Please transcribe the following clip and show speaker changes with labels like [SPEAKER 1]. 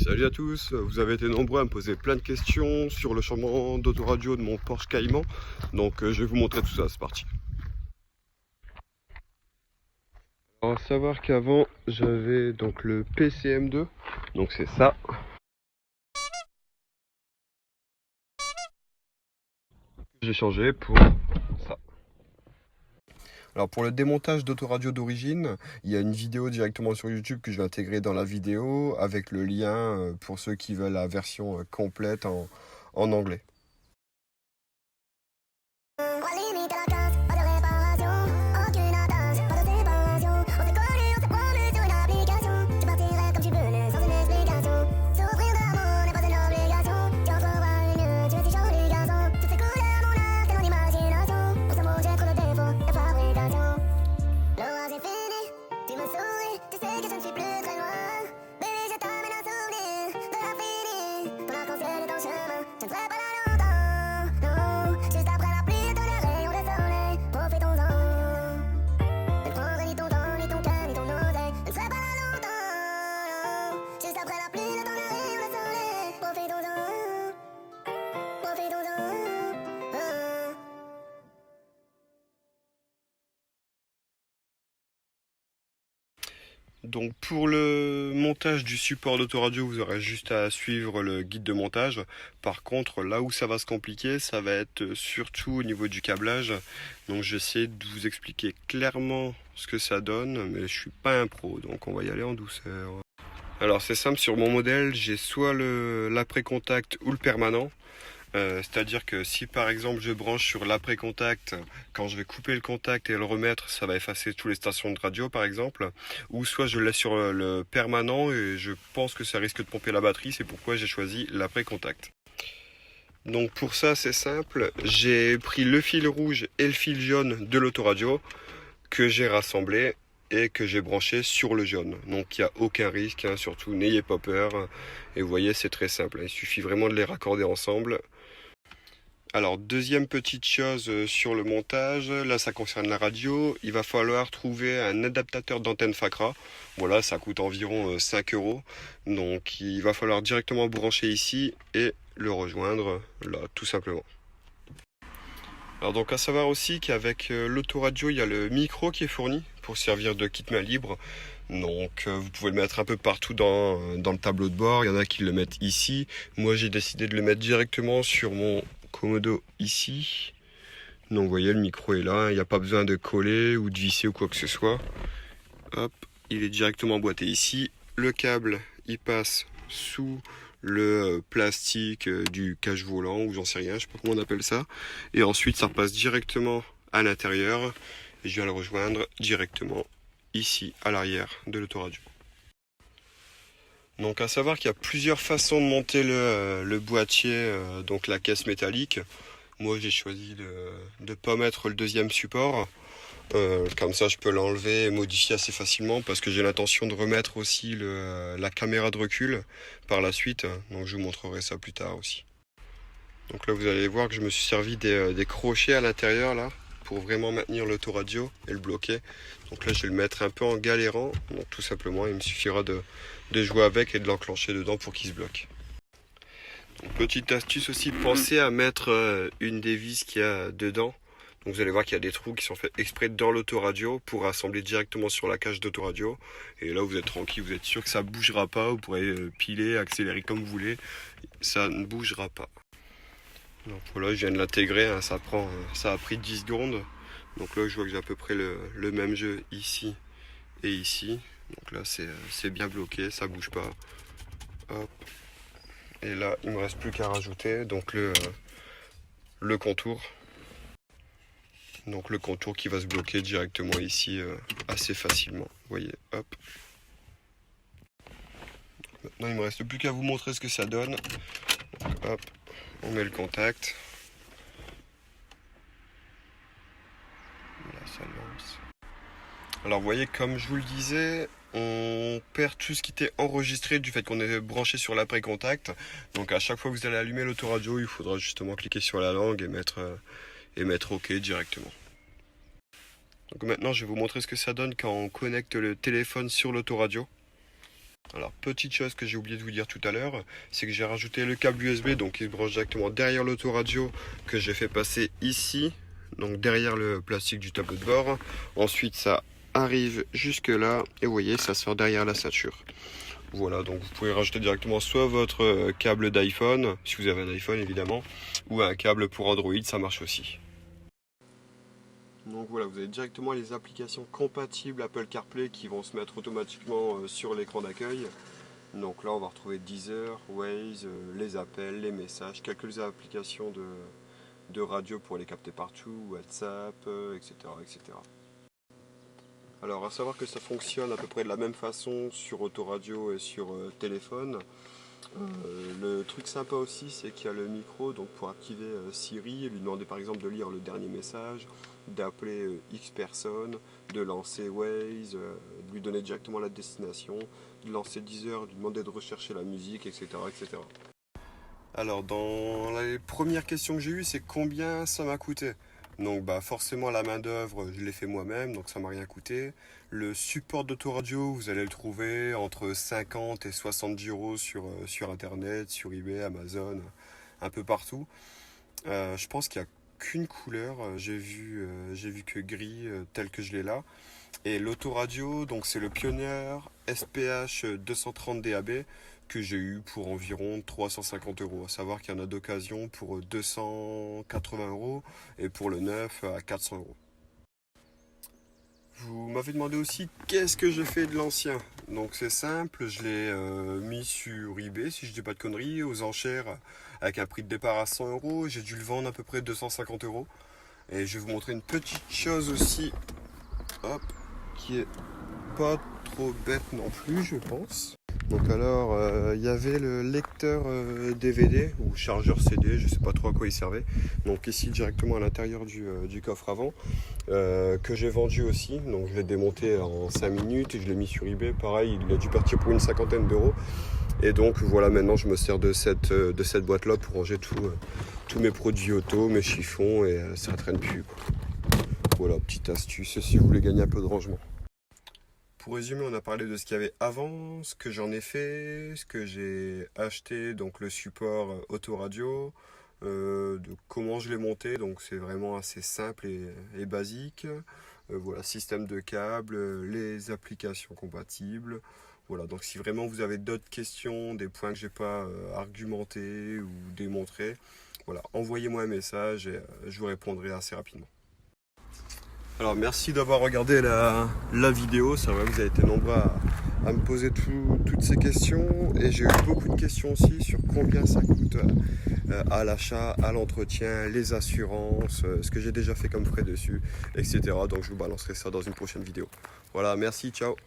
[SPEAKER 1] Salut à tous, vous avez été nombreux à me poser plein de questions sur le changement d'autoradio de mon Porsche Cayman. Donc je vais vous montrer tout ça, c'est parti. Alors à savoir qu'avant j'avais donc le PCM2, donc c'est ça. J'ai changé pour ça. Alors pour le démontage d'autoradio d'origine, il y a une vidéo directement sur YouTube que je vais intégrer dans la vidéo avec le lien pour ceux qui veulent la version complète en anglais. Donc pour le montage du support d'autoradio, vous aurez juste à suivre le guide de montage. Par contre, là où ça va se compliquer, ça va être surtout au niveau du câblage. Donc j'essaie de vous expliquer clairement ce que ça donne, mais je suis pas un pro, donc on va y aller en douceur. Alors c'est simple, sur mon modèle, j'ai soit l'après-contact ou le permanent. C'est-à-dire que si par exemple je branche sur l'après-contact, quand je vais couper le contact et le remettre, ça va effacer toutes les stations de radio par exemple, ou soit je le laisse sur le permanent et je pense que ça risque de pomper la batterie, c'est pourquoi j'ai choisi l'après-contact. Donc pour ça c'est simple, j'ai pris le fil rouge et le fil jaune de l'autoradio que j'ai rassemblé et que j'ai branché sur le jaune. Donc il n'y a aucun risque, hein, surtout n'ayez pas peur. Et vous voyez c'est très simple, il suffit vraiment de les raccorder ensemble. Alors deuxième petite chose sur le montage, là ça concerne la radio, il va falloir trouver un adaptateur d'antenne FACRA. Voilà, ça coûte environ 5 €. Donc il va falloir directement brancher ici et le rejoindre là tout simplement. Alors donc à savoir aussi qu'avec l'autoradio il y a le micro qui est fourni pour servir de kit main libre. Donc vous pouvez le mettre un peu partout dans le tableau de bord, il y en a qui le mettent ici. Moi j'ai décidé de le mettre directement sur mon Komodo ici. Donc vous voyez le micro est là, il n'y a pas besoin de coller ou de visser ou quoi que ce soit. Hop, il est directement emboîté ici. Le câble il passe sous le plastique du cache volant ou j'en sais rien, je sais pas comment on appelle ça. Et ensuite ça repasse directement à l'intérieur et je viens le rejoindre directement ici à l'arrière de l'autoradio. Donc à savoir qu'il y a plusieurs façons de monter le boîtier, donc la caisse métallique. Moi j'ai choisi de ne pas mettre le deuxième support. Comme ça je peux l'enlever et modifier assez facilement parce que j'ai l'intention de remettre aussi la caméra de recul par la suite. Donc je vous montrerai ça plus tard aussi. Donc là vous allez voir que je me suis servi des crochets à l'intérieur là pour vraiment maintenir l'autoradio et le bloquer. Donc là je vais le mettre un peu en galérant. Donc tout simplement il me suffira de jouer avec et de l'enclencher dedans pour qu'il se bloque. Donc, petite astuce aussi, pensez à mettre une des vis qu'il y a dedans. Donc vous allez voir qu'il y a des trous qui sont faits exprès dans l'autoradio pour assembler directement sur la cage d'autoradio. Et là vous êtes tranquille, vous êtes sûr que ça ne bougera pas, vous pourrez piler, accélérer comme vous voulez, ça ne bougera pas. Donc voilà, je viens de l'intégrer, hein, ça a pris 10 secondes. Donc là je vois que j'ai à peu près le même jeu ici et ici. Donc là c'est bien bloqué, ça bouge pas. Hop. Et là il me reste plus qu'à rajouter donc le contour. Donc le contour qui va se bloquer directement ici assez facilement. Vous voyez, hop. Maintenant il me reste plus qu'à vous montrer ce que ça donne. Donc, hop, on met le contact. Là ça lance. Alors vous voyez, comme je vous le disais, on perd tout ce qui était enregistré du fait qu'on est branché sur l'après-contact. Donc à chaque fois que vous allez allumer l'autoradio, il faudra justement cliquer sur la langue et mettre OK directement. Donc maintenant je vais vous montrer ce que ça donne quand on connecte le téléphone sur l'autoradio. Alors, petite chose que j'ai oublié de vous dire tout à l'heure, c'est que j'ai rajouté le câble USB, donc il se branche directement derrière l'autoradio, que j'ai fait passer ici, donc derrière le plastique du tableau de bord. Ensuite, ça arrive jusque là, et vous voyez, ça sort derrière la ceinture. Voilà, donc vous pouvez rajouter directement soit votre câble d'iPhone, si vous avez un iPhone évidemment, ou un câble pour Android, ça marche aussi. Donc voilà, vous avez directement les applications compatibles Apple CarPlay qui vont se mettre automatiquement sur l'écran d'accueil. Donc là, on va retrouver Deezer, Waze, les appels, les messages, quelques applications de radio pour les capter partout, WhatsApp, etc., etc. Alors, à savoir que ça fonctionne à peu près de la même façon sur autoradio et sur téléphone. Le truc sympa aussi, c'est qu'il y a le micro, donc pour activer Siri et lui demander par exemple de lire le dernier message, d'appeler X personnes, de lancer Waze, de lui donner directement la destination, de lancer Deezer, de lui demander de rechercher la musique, etc., etc. Alors, dans les premières questions que j'ai eues, c'est combien ça m'a coûté. Donc, bah, forcément, la main-d'œuvre, je l'ai fait moi-même, donc ça m'a rien coûté. Le support d'autoradio, vous allez le trouver entre 50 et 70 euros sur Internet, sur eBay, Amazon, un peu partout. Je pense qu'il n'y a qu'une couleur, j'ai vu que gris tel que je l'ai là. Et l'autoradio, donc c'est le Pioneer SPH 230 DAB que j'ai eu pour environ 350 euros. À savoir qu'il y en a d'occasion pour 280 euros et pour le neuf à 400 euros. Vous m'avez demandé aussi qu'est-ce que j'ai fait de l'ancien. Donc c'est simple, je l'ai mis sur eBay, si je dis pas de conneries, aux enchères avec un prix de départ à 100 euros. J'ai dû le vendre à peu près 250 euros. Et je vais vous montrer une petite chose aussi, hop, qui est pas trop bête non plus, je pense. Donc alors, il y avait le lecteur DVD ou chargeur CD, je sais pas trop à quoi il servait. Donc ici directement à l'intérieur du coffre avant, que j'ai vendu aussi. Donc je l'ai démonté en 5 minutes et je l'ai mis sur eBay. Pareil, il a dû partir pour une cinquantaine d'euros. Et donc voilà, maintenant je me sers de cette boîte-là pour ranger tous mes produits auto, mes chiffons et ça ne traîne plus, quoi. Voilà, petite astuce si vous voulez gagner un peu de rangement. Pour résumer, on a parlé de ce qu'il y avait avant, ce que j'en ai fait, ce que j'ai acheté, donc le support autoradio, de comment je l'ai monté, donc c'est vraiment assez simple et basique. Voilà, système de câble, les applications compatibles. Voilà, donc si vraiment vous avez d'autres questions, des points que j'ai pas argumentés ou démontrés, voilà, envoyez-moi un message et je vous répondrai assez rapidement. Alors merci d'avoir regardé la vidéo, c'est vrai, vous avez été nombreux à me poser toutes ces questions et j'ai eu beaucoup de questions aussi sur combien ça coûte à l'achat, à l'entretien, les assurances, ce que j'ai déjà fait comme frais dessus, etc. Donc je vous balancerai ça dans une prochaine vidéo. Voilà, merci, ciao.